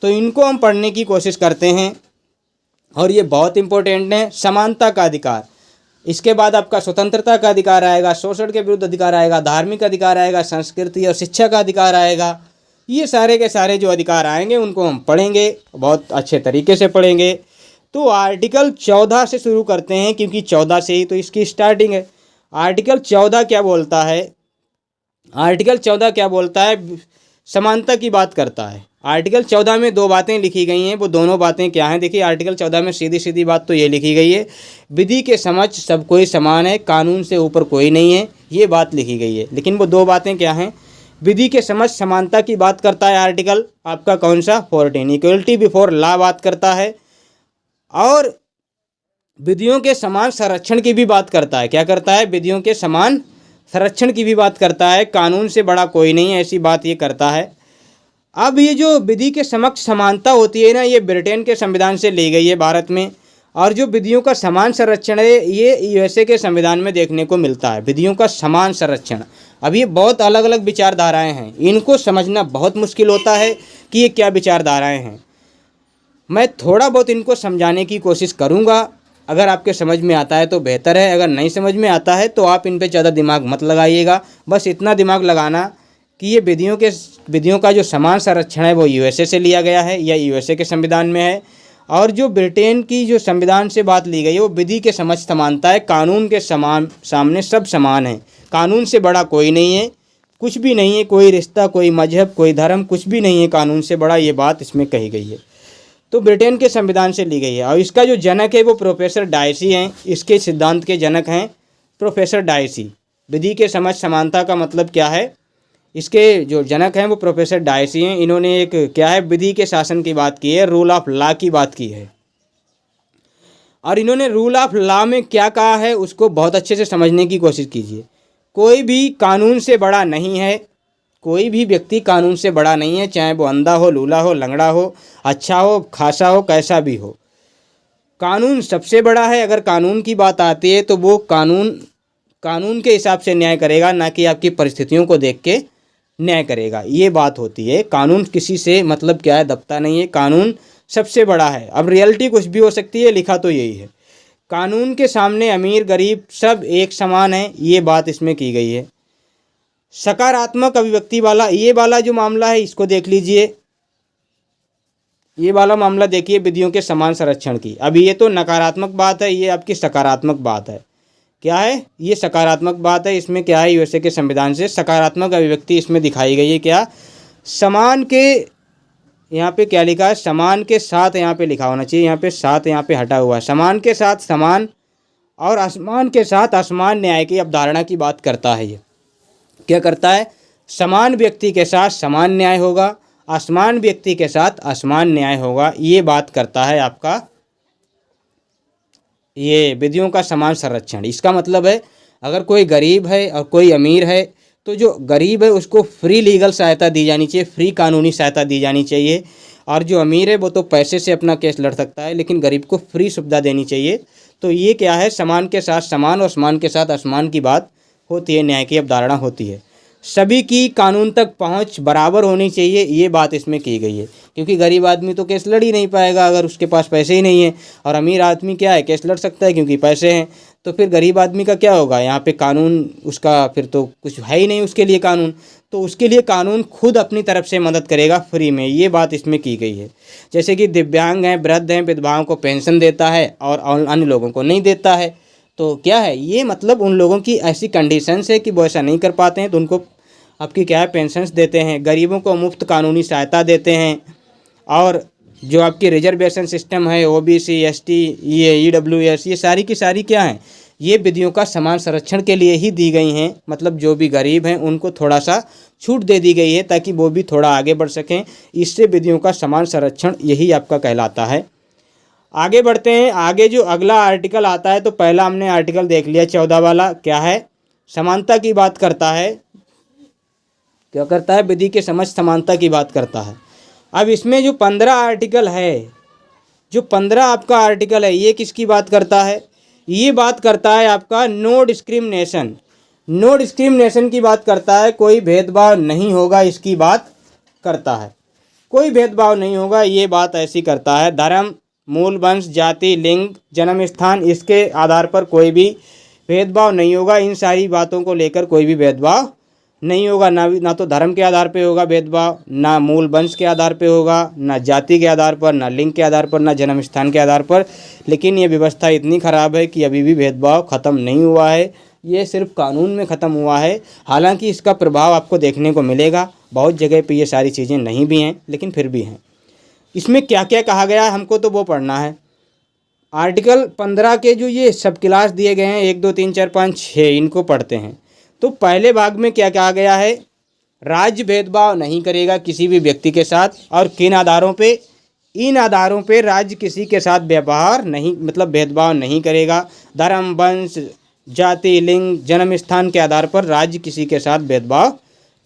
तो इनको हम पढ़ने की कोशिश करते हैं और ये बहुत इंपॉर्टेंट है। समानता का अधिकार, इसके बाद आपका स्वतंत्रता का अधिकार आएगा, शोषण के विरुद्ध अधिकार आएगा, धार्मिक अधिकार आएगा, संस्कृति और शिक्षा का अधिकार आएगा। ये सारे के सारे जो अधिकार आएंगे उनको हम पढ़ेंगे, बहुत अच्छे तरीके से पढ़ेंगे। तो आर्टिकल 14 से शुरू करते हैं, क्योंकि 14 से ही तो इसकी स्टार्टिंग है। आर्टिकल 14 क्या बोलता है? आर्टिकल 14 क्या बोलता है? समानता की बात करता है। आर्टिकल 14 में 2 बातें लिखी गई हैं, वो दोनों बातें क्या हैं? देखिए, आर्टिकल 14 में सीधी सीधी बात तो ये लिखी गई है, विधि के समक्ष सब कोई समान है, कानून से ऊपर कोई नहीं है, ये बात लिखी गई है। लेकिन वो 2 बातें क्या हैं? विधि के समक्ष समानता की बात करता है आर्टिकल आपका कौन सा? 14, इक्वलिटी बिफोर लॉ बात करता है, और विधियों के समान संरक्षण की भी बात करता है। क्या करता है? विधियों के समान संरक्षण की भी बात करता है, कानून से बड़ा कोई नहीं है, ऐसी बात ये करता है। अब ये जो विधि के समक्ष समानता होती है ना, ये ब्रिटेन के संविधान से ली गई है भारत में, और जो विधियों का समान संरक्षण है ये यूएसए के संविधान में देखने को मिलता है। विधियों का समान संरक्षण, अब ये बहुत अलग अलग विचारधाराएं हैं, इनको समझना बहुत मुश्किल होता है कि ये क्या विचारधाराएं हैं। मैं थोड़ा बहुत इनको समझाने की कोशिश करूँगा, अगर आपके समझ में आता है तो बेहतर है, अगर नहीं समझ में आता है तो आप इन पे ज़्यादा दिमाग मत लगाइएगा। बस इतना दिमाग लगाना कि ये विधियों का जो समान संरक्षण है वो यूएसए से लिया गया है या यूएसए के संविधान में है, और जो ब्रिटेन की जो संविधान से बात ली गई है वो विधि के समक्ष समानता है, कानून के सामने सब समान है, कानून से बड़ा कोई नहीं है, कुछ भी नहीं है, कोई रिश्ता, कोई मजहब, कोई धर्म, कुछ भी नहीं है कानून से बड़ा, ये बात इसमें कही गई है। तो ब्रिटेन के संविधान से ली गई है, और इसका जो जनक है वो प्रोफेसर डायसी हैं, इसके सिद्धांत के जनक हैं प्रोफेसर डायसी। विधि के समक्ष समानता का मतलब क्या है? इसके जो जनक हैं वो प्रोफेसर डायसी हैं। इन्होंने एक क्या है, विधि के शासन की बात की है, रूल ऑफ लॉ की बात की है, और इन्होंने रूल ऑफ लॉ में क्या कहा है उसको बहुत अच्छे से समझने की कोशिश कीजिए। कोई भी कानून से बड़ा नहीं है, कोई भी व्यक्ति कानून से बड़ा नहीं है, चाहे वो अंधा हो, लूला हो, लंगड़ा हो, अच्छा हो, खासा हो, कैसा भी हो, कानून सबसे बड़ा है। अगर कानून की बात आती है तो वो कानून के हिसाब से न्याय करेगा, ना कि आपकी परिस्थितियों को देख के न्याय करेगा, ये बात होती है। कानून किसी से मतलब क्या है, दबता नहीं है, कानून सबसे बड़ा है। अब रियलिटी कुछ भी हो सकती है, लिखा तो यही है, कानून के सामने अमीर गरीब सब एक समान है, ये बात इसमें की गई है। सकारात्मक अभिव्यक्ति वाला ये वाला जो मामला है इसको देख लीजिए, ये वाला मामला देखिए विधियों के समान संरक्षण की। अभी ये तो नकारात्मक बात है, ये आपकी सकारात्मक बात है। क्या है? ये सकारात्मक बात है। इसमें क्या है, यूएसए के संविधान से सकारात्मक अभिव्यक्ति इसमें दिखाई गई है। क्या? समान के, यहाँ पे क्या लिखा है, समान के साथ, यहाँ पे लिखा होना चाहिए, यहाँ पे साथ यहाँ पे हटा हुआ है, समान के साथ समान और असमान के साथ असमान न्याय की अवधारणा की बात करता है। ये क्या करता है? समान व्यक्ति के साथ समान न्याय होगा, असमान व्यक्ति के साथ असमान न्याय होगा, ये बात करता है आपका ये विधियों का समान संरक्षण। इसका मतलब है अगर कोई गरीब है और कोई अमीर है तो जो गरीब है उसको फ्री लीगल सहायता दी जानी चाहिए, फ्री कानूनी सहायता दी जानी चाहिए, और जो अमीर है वो तो पैसे से अपना केस लड़ सकता है, लेकिन गरीब को फ्री सुविधा देनी चाहिए। तो ये क्या है, समान के साथ समान और असमान के साथ असमान की बात होती है, न्याय की अवधारणा होती है। सभी की कानून तक पहुंच बराबर होनी चाहिए, ये बात इसमें की गई है, क्योंकि गरीब आदमी तो केस लड़ ही नहीं पाएगा अगर उसके पास पैसे ही नहीं है, और अमीर आदमी क्या है, केस लड़ सकता है क्योंकि पैसे हैं। तो फिर गरीब आदमी का क्या होगा, यहाँ पे कानून उसका फिर तो कुछ है ही नहीं उसके लिए कानून, तो उसके लिए कानून खुद अपनी तरफ से मदद करेगा फ्री में, ये बात इसमें की गई है। जैसे कि दिव्यांग हैं, वृद्ध हैं, विधवाओं को पेंशन देता है और अन्य लोगों को नहीं देता है। तो क्या है ये, मतलब उन लोगों की ऐसी कंडीशंस है कि वो ऐसा नहीं कर पाते हैं तो उनको आपकी क्या है, पेंशन्स देते हैं। गरीबों को मुफ्त कानूनी सहायता देते हैं, और जो आपकी रिजर्वेशन सिस्टम है, ओबीसी, एसटी, ये ईडब्ल्यूएस, ये सारी की सारी क्या हैं, ये विधियों का समान संरक्षण के लिए ही दी गई हैं। मतलब जो भी गरीब हैं उनको थोड़ा सा छूट दे दी गई है ताकि वो भी थोड़ा आगे बढ़ सकें। इससे विधियों का समान संरक्षण यही आपका कहलाता है। आगे बढ़ते हैं। आगे जो अगला आर्टिकल आता है, तो पहला हमने आर्टिकल देख लिया 14 वाला, क्या है, समानता की बात करता है। क्या करता है, विधि के समक्ष समानता की बात करता है। अब इसमें जो 15 आर्टिकल है, जो 15 आपका आर्टिकल है, ये किसकी बात करता है, ये बात करता है आपका नो डिस्क्रिमिनेशन। नो डिस्क्रिमिनेशन की बात करता है, कोई भेदभाव नहीं होगा इसकी बात करता है। कोई भेदभाव नहीं होगा, ये बात ऐसी करता है। धर्म, मूल वंश, जाति, लिंग, जन्म स्थान, इसके आधार पर कोई भी भेदभाव नहीं होगा। इन सारी बातों को लेकर कोई भी भेदभाव नहीं होगा। ना तो धर्म के आधार पे होगा भेदभाव, ना मूल वंश के आधार पे होगा, ना जाति के आधार पर, ना लिंग के आधार पर, ना जन्म स्थान के आधार पर। लेकिन ये व्यवस्था इतनी ख़राब है कि अभी भी भेदभाव ख़त्म नहीं हुआ है, ये सिर्फ कानून में ख़त्म हुआ है। हालांकि इसका प्रभाव आपको देखने को मिलेगा, बहुत जगह पे ये सारी चीज़ें नहीं भी हैं, लेकिन फिर भी हैं। इसमें क्या क्या कहा गया है हमको तो वो पढ़ना है। आर्टिकल 15 के जो ये सब क्लास दिए गए हैं, 1 2 3 4 5 6, इनको पढ़ते हैं। तो पहले भाग में क्या कहा गया है, राज्य भेदभाव नहीं करेगा किसी भी व्यक्ति के साथ। और किन आधारों पे, इन आधारों पे राज्य किसी के साथ व्यवहार नहीं, मतलब भेदभाव नहीं करेगा। धर्म, वंश, जाति, लिंग, जन्म स्थान के आधार पर राज्य किसी के साथ भेदभाव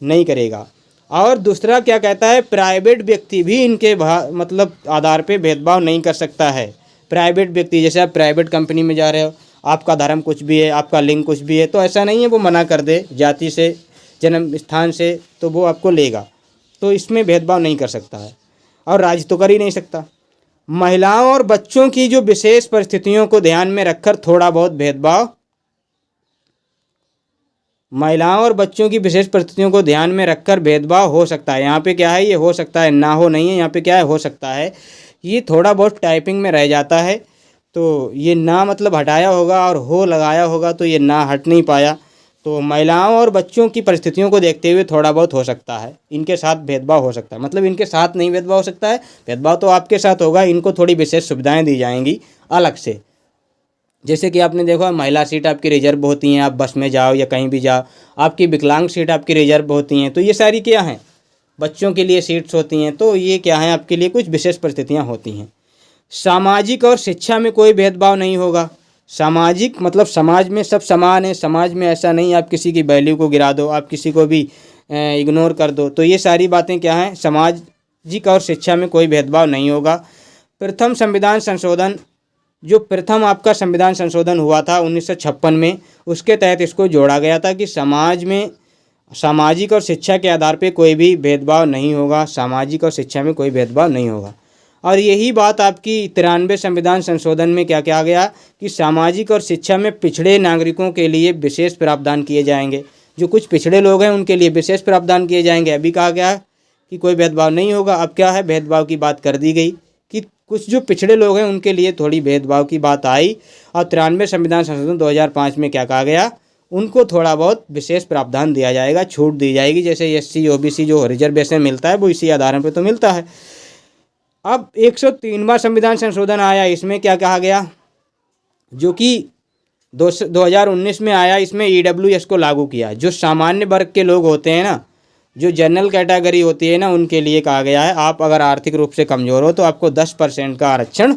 नहीं करेगा। और दूसरा क्या कहता है, प्राइवेट व्यक्ति भी इनके मतलब आधार पे भेदभाव नहीं कर सकता है। प्राइवेट व्यक्ति, जैसे आप प्राइवेट कंपनी में जा रहे हो, आपका धर्म कुछ भी है, आपका लिंग कुछ भी है, तो ऐसा नहीं है वो मना कर दे जाति से, जन्म स्थान से, तो वो आपको लेगा। तो इसमें भेदभाव नहीं कर सकता है, और राज्य तो कर ही नहीं सकता। महिलाओं और बच्चों की जो विशेष परिस्थितियों को ध्यान में रखकर थोड़ा बहुत भेदभाव, महिलाओं और बच्चों की विशेष परिस्थितियों को ध्यान में रखकर भेदभाव हो सकता है। यहाँ पे क्या है, ये हो सकता है, ना हो नहीं है। यहाँ पे क्या है, हो सकता है। ये थोड़ा बहुत टाइपिंग में रह जाता है, तो ये ना मतलब हटाया होगा और हो लगाया होगा, तो ये ना हट नहीं पाया। तो महिलाओं और बच्चों की परिस्थितियों को देखते हुए थोड़ा बहुत हो सकता है, इनके साथ भेदभाव हो सकता है। मतलब इनके साथ नहीं भेदभाव हो सकता है, भेदभाव तो आपके साथ होगा। इनको थोड़ी विशेष सुविधाएँ दी जाएंगी अलग से। जैसे कि आपने देखा, महिला सीट आपकी रिजर्व होती हैं, आप बस में जाओ या कहीं भी जाओ, आपकी विकलांग सीट आपकी रिजर्व होती हैं। तो ये सारी क्या हैं, बच्चों के लिए सीट्स होती हैं। तो ये क्या है, आपके लिए कुछ विशेष परिस्थितियाँ होती हैं। सामाजिक और शिक्षा में कोई भेदभाव नहीं होगा। सामाजिक मतलब समाज में सब समान है, समाज में ऐसा नहीं आप किसी की वैल्यू को गिरा दो, आप किसी को भी इग्नोर कर दो। तो ये सारी बातें क्या हैं, सामाजिक और शिक्षा में कोई भेदभाव नहीं होगा। प्रथम संविधान संशोधन, जो प्रथम आपका संविधान संशोधन हुआ था 1956 में, उसके तहत इसको जोड़ा गया था कि समाज में सामाजिक और शिक्षा के आधार पे कोई भी भेदभाव नहीं होगा। सामाजिक और शिक्षा में कोई भेदभाव नहीं होगा। और यही बात आपकी 93 संविधान संशोधन में क्या कहा गया कि सामाजिक और शिक्षा में पिछड़े नागरिकों के लिए विशेष प्रावधान किए जाएंगे। जो कुछ पिछड़े लोग हैं उनके लिए विशेष प्रावधान किए जाएंगे। अभी कहा गया कि कोई भेदभाव नहीं होगा, अब क्या है, भेदभाव की बात कर दी गई कि कुछ जो पिछड़े लोग हैं उनके लिए थोड़ी भेदभाव की बात आई। और 93 संविधान संशोधन 2005 में क्या कहा गया, उनको थोड़ा बहुत विशेष प्रावधान दिया जाएगा, छूट दी जाएगी। जैसे SC OBC जो रिजर्वेशन मिलता है वो इसी आधार पर तो मिलता है। अब 103वां संविधान संशोधन आया, इसमें क्या कहा गया, जो कि 2019 में आया, इसमें EWS को लागू किया। जो सामान्य वर्ग के लोग होते हैं ना, जो जनरल कैटेगरी होती है ना, उनके लिए कहा गया है, आप अगर आर्थिक रूप से कमज़ोर हो तो आपको 10% का आरक्षण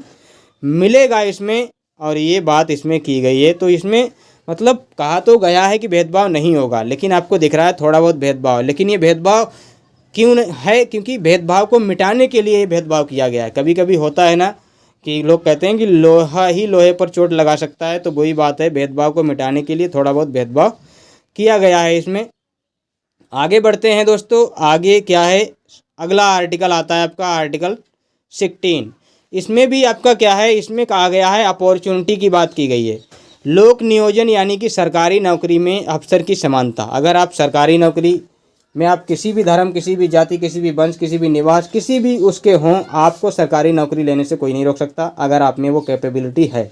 मिलेगा इसमें। और ये बात इसमें की गई है। तो इसमें मतलब कहा तो गया है कि भेदभाव नहीं होगा, लेकिन आपको दिख रहा है थोड़ा बहुत भेदभाव। लेकिन ये भेदभाव क्यों है, क्योंकि भेदभाव को मिटाने के लिए ये भेदभाव किया गया है। कभी कभी होता है ना कि लोग कहते हैं कि लोहा ही लोहे पर चोट लगा सकता है, तो वही बात है, भेदभाव को मिटाने के लिए थोड़ा बहुत भेदभाव किया गया है इसमें। आगे बढ़ते हैं दोस्तों। आगे क्या है, अगला आर्टिकल आता है आपका आर्टिकल 16। इसमें भी आपका क्या है, इसमें कहा गया है अपॉर्चुनिटी की बात की गई है। लोक नियोजन यानी कि सरकारी नौकरी में अफसर की समानता। अगर आप सरकारी नौकरी में आप किसी भी धर्म, किसी भी जाति, किसी भी वंश, किसी भी निवास, किसी भी उसके हों, आपको सरकारी नौकरी लेने से कोई नहीं रोक सकता अगर आप में वो कैपेबिलिटी है।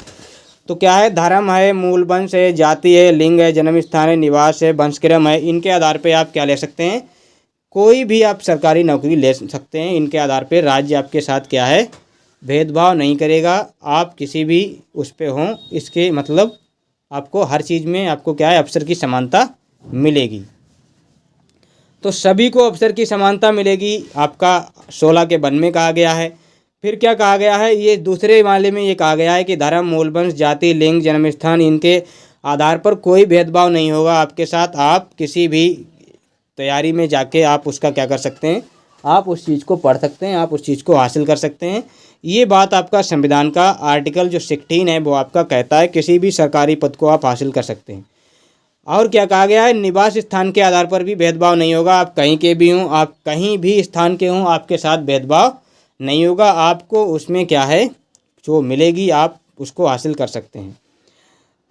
तो क्या है, धर्म है, मूल वंश है, जाति है, लिंग है, जन्म स्थान है, निवास है, वंशक्रम है, इनके आधार पे आप क्या ले सकते हैं, कोई भी आप सरकारी नौकरी ले सकते हैं। इनके आधार पे राज्य आपके साथ क्या है, भेदभाव नहीं करेगा। आप किसी भी उस पे हों, इसके मतलब आपको हर चीज़ में आपको क्या है, अवसर की समानता मिलेगी। तो सभी को अवसर की समानता मिलेगी, आपका 16 के वन में कहा गया है। फिर क्या कहा गया है, ये दूसरे वाले में ये कहा गया है कि धर्म, मूल वंश, जाति, लिंग, जन्म स्थान इनके आधार पर कोई भेदभाव नहीं होगा आपके साथ। आप किसी भी तैयारी में जाके आप उसका क्या कर सकते हैं, आप उस चीज़ को पढ़ सकते हैं, आप उस चीज़ को हासिल कर सकते हैं। ये बात आपका संविधान का आर्टिकल जो 16 है वो आपका कहता है किसी भी सरकारी पद को आप हासिल कर सकते हैं। और क्या कहा गया है, निवास स्थान के आधार पर भी भेदभाव नहीं होगा। आप कहीं के भी हों, आप कहीं भी स्थान के हों, आपके साथ भेदभाव नहीं होगा। आपको उसमें क्या है जो मिलेगी आप उसको हासिल कर सकते हैं।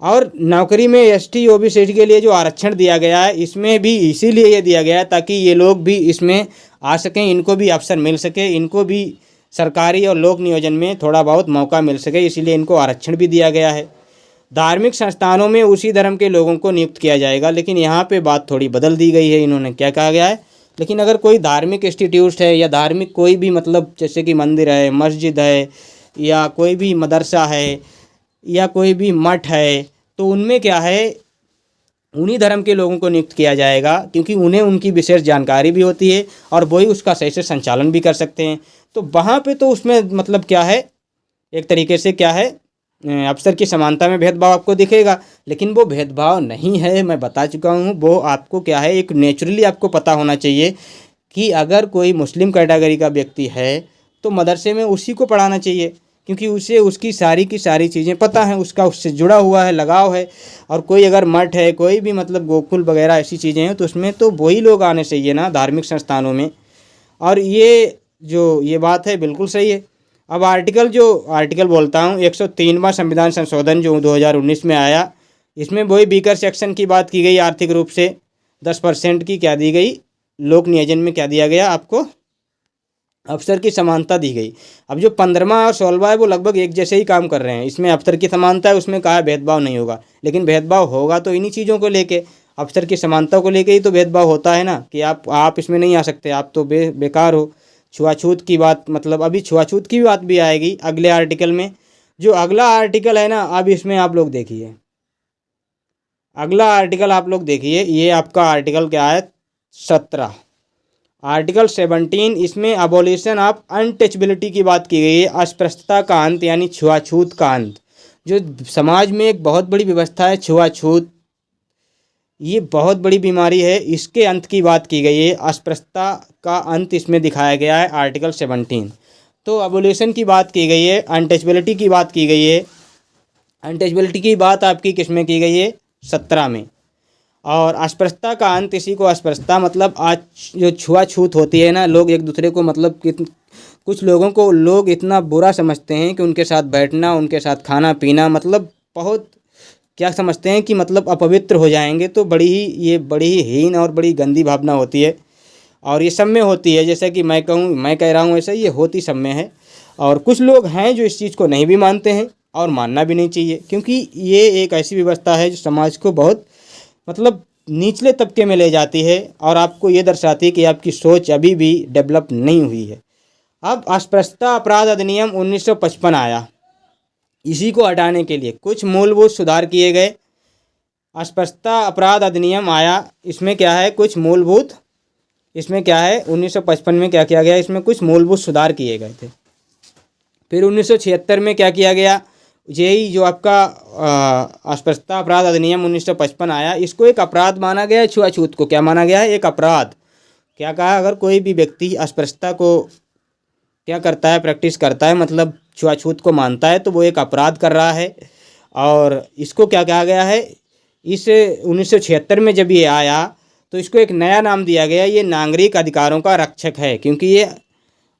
और नौकरी में एसटी ओबीसी के लिए जो आरक्षण दिया गया है, इसमें भी इसीलिए ये दिया गया है ताकि ये लोग भी इसमें आ सकें, इनको भी अवसर मिल सके, इनको भी सरकारी और लोक नियोजन में थोड़ा बहुत मौका मिल सके, इसीलिए इनको आरक्षण भी दिया गया है। धार्मिक संस्थानों में उसी धर्म के लोगों को नियुक्त किया जाएगा, लेकिन यहाँ पे बात थोड़ी बदल दी गई है। इन्होंने क्या कहा गया है, लेकिन अगर कोई धार्मिक इंस्टीट्यूट है या धार्मिक कोई भी मतलब जैसे कि मंदिर है, मस्जिद है या कोई भी मदरसा है या कोई भी मठ है, तो उनमें क्या है उन्हीं धर्म के लोगों को नियुक्त किया जाएगा, क्योंकि उन्हें उनकी विशेष जानकारी भी होती है और वही उसका सही से संचालन भी कर सकते हैं। तो वहाँ पे तो उसमें मतलब क्या है, एक तरीके से क्या है अवसर की समानता में भेदभाव आपको दिखेगा, लेकिन वो भेदभाव नहीं है, मैं बता चुका हूँ। वो आपको क्या है, एक नेचुरली आपको पता होना चाहिए कि अगर कोई मुस्लिम कैटेगरी का व्यक्ति है तो मदरसे में उसी को पढ़ाना चाहिए, क्योंकि उसे उसकी सारी की सारी चीज़ें पता हैं, उसका उससे जुड़ा हुआ है, लगाव है। और कोई अगर मठ है, कोई भी मतलब गोकुल वगैरह ऐसी चीज़ें हैं, तो उसमें तो वही लोग आने चाहिए ना धार्मिक संस्थानों में। और ये बात है बिल्कुल सही है। अब आर्टिकल बोलता हूँ 103वां संविधान संशोधन जो 2019 में आया, इसमें वही बीकर सेक्शन की बात की गई। आर्थिक रूप से 10% की क्या दी गई, लोक नियोजन में क्या दिया गया, आपको अवसर की समानता दी गई। अब जो 15वां और 16वां है वो लगभग एक जैसे ही काम कर रहे हैं। इसमें अवसर की समानता है, उसमें कहा भेदभाव नहीं होगा, लेकिन भेदभाव होगा तो इन्हीं चीज़ों को लेके, अवसर की समानता को लेके ही तो भेदभाव होता है ना, कि आप इसमें नहीं आ सकते, आप तो बेकार हो। छुआछूत की बात, मतलब अभी छुआछूत की बात भी आएगी अगले आर्टिकल में। जो अगला आर्टिकल है ना, अब इसमें आप लोग देखिए, अगला आर्टिकल आप लोग देखिए, ये आपका आर्टिकल क्या है 17, आर्टिकल 17। इसमें अबोलिशन ऑफ अनटचबिलिटी की बात की गई है, अस्पृश्यता का अंत यानी छुआछूत का अंत। जो समाज में एक बहुत बड़ी व्यवस्था है छुआछूत, ये बहुत बड़ी बीमारी है, इसके अंत की बात की गई है, अस्पृश्यता का अंत इसमें दिखाया गया है आर्टिकल 17। तो अबोलिशन की बात की गई है, अनटचबिलिटी की बात की गई है। अनटचबिलिटी की बात आपकी किस में की गई है, 17 में। और अस्पृश्यता का अंत, इसी को अस्पृश्यता मतलब आज जो छुआछूत होती है ना, लोग एक दूसरे को मतलब कुछ लोगों को लोग इतना बुरा समझते हैं कि उनके साथ बैठना, उनके साथ खाना पीना मतलब बहुत क्या समझते हैं कि मतलब अपवित्र हो जाएंगे। तो ये बड़ी ही हीन और बड़ी गंदी भावना होती है, और ये सब में होती है। जैसा कि मैं कह रहा हूँ ऐसा ये होती सब में है। और कुछ लोग हैं जो इस चीज़ को नहीं भी मानते हैं, और मानना भी नहीं चाहिए, क्योंकि ये एक ऐसी व्यवस्था है जो समाज को बहुत मतलब निचले तबके में ले जाती है, और आपको ये दर्शाती है कि आपकी सोच अभी भी डेवलप नहीं हुई है। अब अस्पृश्यता अपराध अधिनियम 1955 आया, इसी को हटाने के लिए कुछ मूलभूत सुधार किए गए। अस्पृश्यता अपराध अधिनियम आया, इसमें क्या है कुछ मूलभूत, इसमें क्या है 1955 में क्या किया गया, इसमें कुछ मूलभूत सुधार किए गए थे। फिर 1976 में क्या किया गया, यही जो आपका अस्पृश्यता अपराध अधिनियम 1955 आया, इसको एक अपराध माना गया है। छुआछूत को क्या माना गया है, एक अपराध। क्या कहा, अगर कोई भी व्यक्ति अस्पृश्यता को क्या करता है, प्रैक्टिस करता है, मतलब छुआछूत को मानता है, तो वो एक अपराध कर रहा है। और इसको क्या कहा गया है, इस 1976 में जब ये आया तो इसको एक नया नाम दिया गया, ये नागरिक अधिकारों का रक्षक है, क्योंकि ये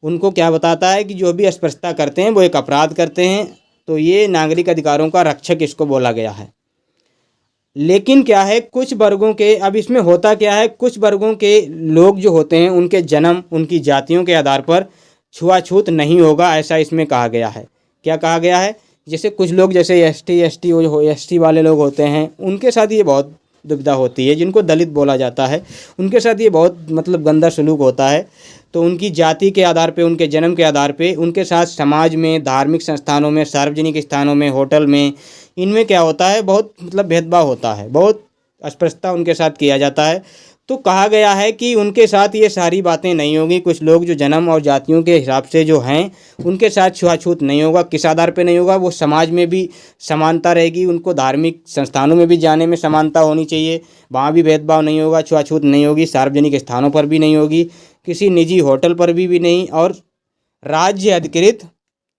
उनको क्या बताता है कि जो भी अस्पृश्यता करते हैं वो एक अपराध करते हैं। तो ये नागरिक अधिकारों का रक्षक इसको बोला गया है। लेकिन क्या है, कुछ वर्गों के, अब इसमें होता क्या है, कुछ वर्गों के लोग जो होते हैं उनके जन्म, उनकी जातियों के आधार पर छुआछूत नहीं होगा, ऐसा इसमें कहा गया है। क्या कहा गया है, जैसे कुछ लोग जैसे एसटी वाले लोग होते हैं, उनके साथ ये बहुत दुविधा होती है, जिनको दलित बोला जाता है, उनके साथ ये बहुत मतलब गंदा सलूक होता है। तो उनकी जाति के आधार पे, उनके जन्म के आधार पे उनके साथ समाज में, धार्मिक संस्थानों में, सार्वजनिक स्थानों में, होटल में, इनमें क्या होता है, बहुत मतलब भेदभाव होता है, बहुत अस्पृश्यता उनके साथ किया जाता है। तो कहा गया है कि उनके साथ ये सारी बातें नहीं होगी। कुछ लोग जो जन्म और जातियों के हिसाब से जो हैं, उनके साथ छुआछूत नहीं होगा, किस आधार पे नहीं होगा, वो समाज में भी समानता रहेगी, उनको धार्मिक संस्थानों में भी जाने में समानता होनी चाहिए, वहाँ भी भेदभाव नहीं होगा, छुआछूत नहीं होगी, सार्वजनिक स्थानों पर भी नहीं होगी, किसी निजी होटल पर भी नहीं, और राज्य अधिकृत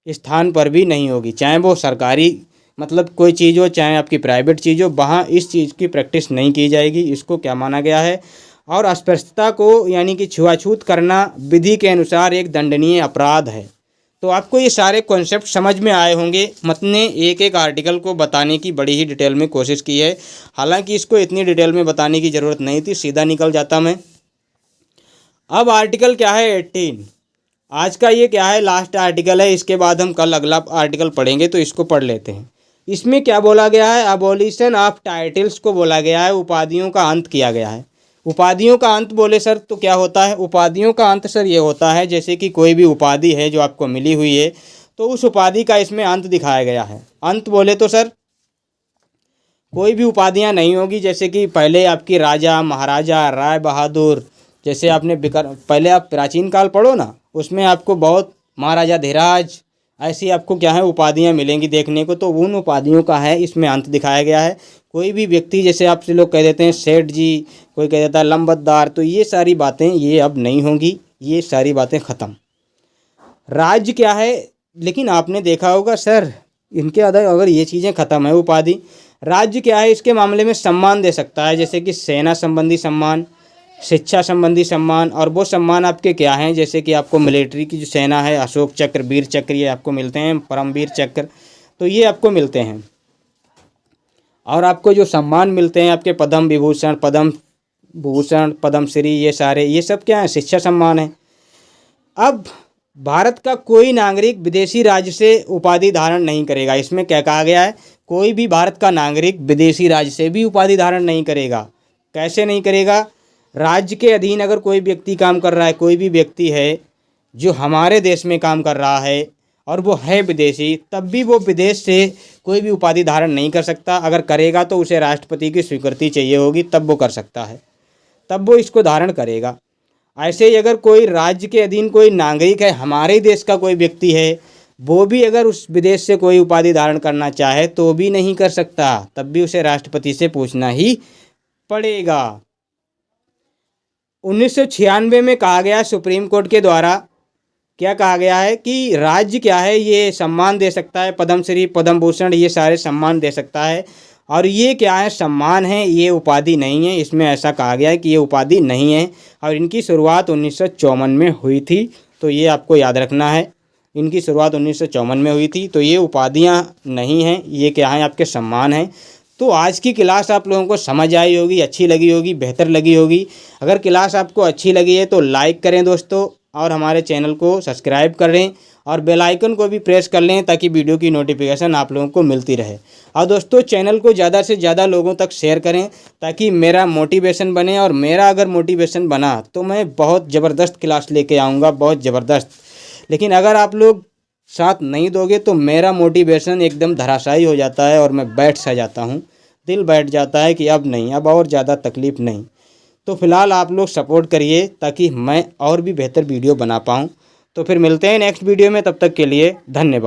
स्थान पर भी नहीं होगी, चाहे वो सरकारी मतलब कोई चीज़ हो, चाहे आपकी प्राइवेट चीज़ हो, वहाँ इस चीज़ की प्रैक्टिस नहीं की जाएगी। इसको क्या माना गया है। और अस्पृश्यता को यानी कि छुआछूत करना विधि के अनुसार एक दंडनीय अपराध है। तो आपको ये सारे कॉन्सेप्ट समझ में आए होंगे। मैंने एक एक आर्टिकल को बताने की बड़ी ही डिटेल में कोशिश की है, हालांकि इसको इतनी डिटेल में बताने की ज़रूरत नहीं थी, सीधा निकल जाता मैं। अब आर्टिकल क्या है 18, आज का ये क्या है, लास्ट आर्टिकल है। इसके बाद हम कल अगला आर्टिकल पढ़ेंगे, तो इसको पढ़ लेते हैं। इसमें क्या बोला गया है, अबॉलिशन ऑफ टाइटल्स को बोला गया है, उपाधियों का अंत किया गया है। उपाधियों का अंत बोले सर तो क्या होता है, उपाधियों का अंत सर ये होता है जैसे कि कोई भी उपाधि है जो आपको मिली हुई है, तो उस उपाधि का इसमें अंत दिखाया गया है। अंत बोले तो सर कोई भी उपाधियां नहीं होगी, जैसे कि पहले आपकी राजा महाराजा राय बहादुर, जैसे आपने पहले आप प्राचीन काल पढ़ो ना, उसमें आपको बहुत महाराजा धीराज ऐसी आपको क्या है उपाधियां मिलेंगी देखने को, तो उन उपाधियों का है इसमें अंत दिखाया गया है। कोई भी व्यक्ति, जैसे आपसे लोग कह देते हैं सेठ जी, कोई कह देता है लंबतदार, तो ये सारी बातें ये अब नहीं होंगी, ये सारी बातें ख़त्म। राज्य क्या है, लेकिन आपने देखा होगा सर इनके अगर ये चीज़ें ख़त्म है उपाधि, राज्य क्या है इसके मामले में सम्मान दे सकता है, जैसे कि सेना संबंधी सम्मान, शिक्षा संबंधी सम्मान, और वो सम्मान आपके क्या हैं, जैसे कि आपको मिलिट्री की जो सेना है, अशोक चक्र, वीर चक्र, ये आपको मिलते हैं, परमवीर चक्र, तो ये आपको मिलते हैं। और आपको जो सम्मान मिलते हैं आपके पद्म विभूषण, पद्म भूषण, पद्मश्री, ये सारे ये सब क्या है, शिक्षा सम्मान है। अब भारत का कोई नागरिक विदेशी राज्य से उपाधि धारण नहीं करेगा। इसमें क्या कहा गया है, कोई भी भारत का नागरिक विदेशी राज्य से भी उपाधि धारण नहीं करेगा। कैसे नहीं करेगा, राज्य के अधीन अगर कोई व्यक्ति काम कर रहा है, कोई भी व्यक्ति है जो हमारे देश में काम कर रहा है और वो है विदेशी, तब भी वो विदेश से कोई भी उपाधि धारण नहीं कर सकता। अगर करेगा तो उसे राष्ट्रपति की स्वीकृति चाहिए होगी, तब वो कर सकता है, तब वो इसको धारण करेगा। ऐसे ही अगर कोई राज्य के अधीन कोई नागरिक है, हमारे देश का कोई व्यक्ति है, वो भी अगर उस विदेश से कोई उपाधि धारण करना चाहे तो भी नहीं कर सकता, तब भी उसे राष्ट्रपति से पूछना ही पड़ेगा। 1996 में कहा गया सुप्रीम कोर्ट के द्वारा, क्या कहा गया है कि राज्य क्या है ये सम्मान दे सकता है, पद्मश्री, पद्म भूषण, ये सारे सम्मान दे सकता है। और ये क्या है, सम्मान है, ये उपाधि नहीं है। इसमें ऐसा कहा गया है कि ये उपाधि नहीं है, और इनकी शुरुआत 1954 में हुई थी, तो ये आपको याद रखना है। इनकी शुरुआत 1954 में हुई थी, तो ये उपाधियां नहीं हैं, ये क्या है, आपके सम्मान हैं। तो आज की क्लास आप लोगों को समझ आई होगी, अच्छी लगी होगी, बेहतर लगी होगी। अगर क्लास आपको अच्छी लगी है तो लाइक करें दोस्तों, और हमारे चैनल को सब्सक्राइब करें, और बेल आइकन को भी प्रेस कर लें ताकि वीडियो की नोटिफिकेशन आप लोगों को मिलती रहे। और दोस्तों चैनल को ज़्यादा से ज़्यादा लोगों तक शेयर करें ताकि मेरा मोटिवेशन बने, और मेरा अगर मोटिवेशन बना तो मैं बहुत ज़बरदस्त क्लास लेके आऊँगा, बहुत ज़बरदस्त। लेकिन अगर आप लोग साथ नहीं दोगे तो मेरा मोटिवेशन एकदम धराशायी हो जाता है, और मैं बैठ सा जाता हूँ, दिल बैठ जाता है कि अब नहीं, अब और ज़्यादा तकलीफ़ नहीं। तो फिलहाल आप लोग सपोर्ट करिए ताकि मैं और भी बेहतर वीडियो बना पाऊँ। तो फिर मिलते हैं नेक्स्ट वीडियो में, तब तक के लिए धन्यवाद।